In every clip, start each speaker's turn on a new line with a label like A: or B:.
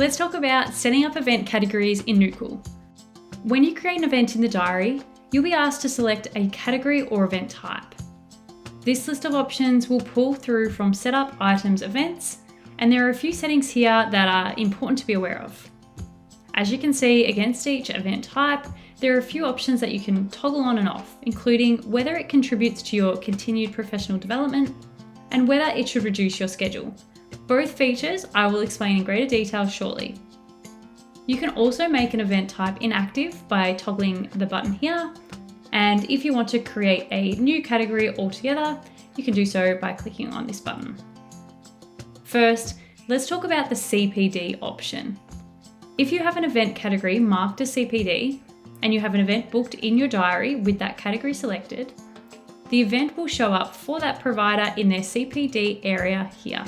A: Let's talk about setting up event categories in Nookal. When you create an event in the diary, you'll be asked to select a category or event type. This list of options will pull through from Setup, Items, Events, and there are a few settings here that are important to be aware of. As you can see, against each event type, there are a few options that you can toggle on and off, including whether it contributes to your continued professional development and whether it should reduce your schedule. Both features I will explain in greater detail shortly. You can also make an event type inactive by toggling the button here, and if you want to create a new category altogether, you can do so by clicking on this button. First, let's talk about the CPD option. If you have an event category marked as CPD, and you have an event booked in your diary with that category selected, the event will show up for that provider in their CPD area here.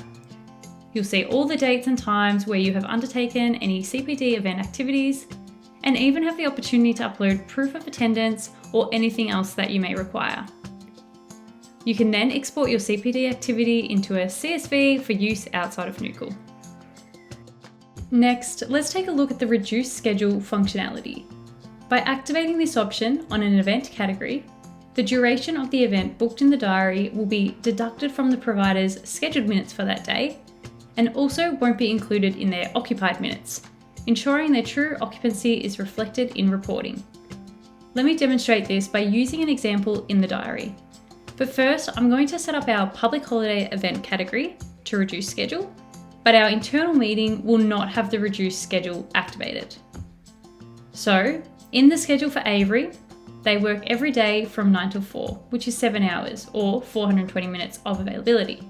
A: You'll see all the dates and times where you have undertaken any CPD event activities, and even have the opportunity to upload proof of attendance or anything else that you may require. You can then export your CPD activity into a CSV for use outside of Nookal. Next, let's take a look at the Reduce Schedule functionality. By activating this option on an event category, the duration of the event booked in the diary will be deducted from the provider's scheduled minutes for that day, and also won't be included in their occupied minutes, ensuring their true occupancy is reflected in reporting. Let me demonstrate this by using an example in the diary. But first, I'm going to set up our public holiday event category to reduce schedule, but our internal meeting will not have the reduced schedule activated. So, in the schedule for Avery, they work every day from 9 till 4, which is 7 hours or 420 minutes of availability.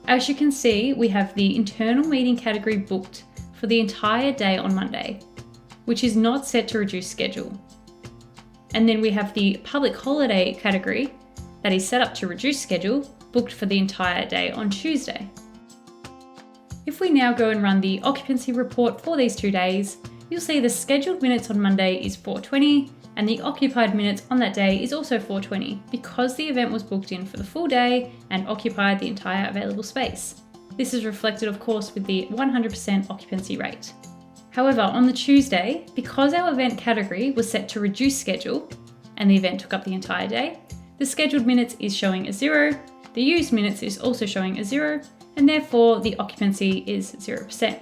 A: As you can see, we have the internal meeting category booked for the entire day on Monday, which is not set to reduce schedule. And then we have the public holiday category that is set up to reduce schedule, booked for the entire day on Tuesday. If we now go and run the occupancy report for these 2 days, you'll see the scheduled minutes on Monday is 420 and the occupied minutes on that day is also 420 because the event was booked in for the full day and occupied the entire available space. This is reflected, of course, with the 100% occupancy rate. However, on the Tuesday, because our event category was set to reduce schedule and the event took up the entire day, the scheduled minutes is showing as 0, the used minutes is also showing as 0, and therefore the occupancy is 0%.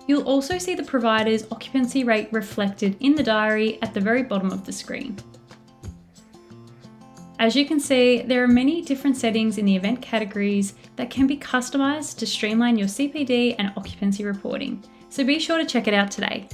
A: You'll also see the provider's occupancy rate reflected in the diary at the very bottom of the screen. As you can see, there are many different settings in the event categories that can be customized to streamline your CPD and occupancy reporting, so be sure to check it out today.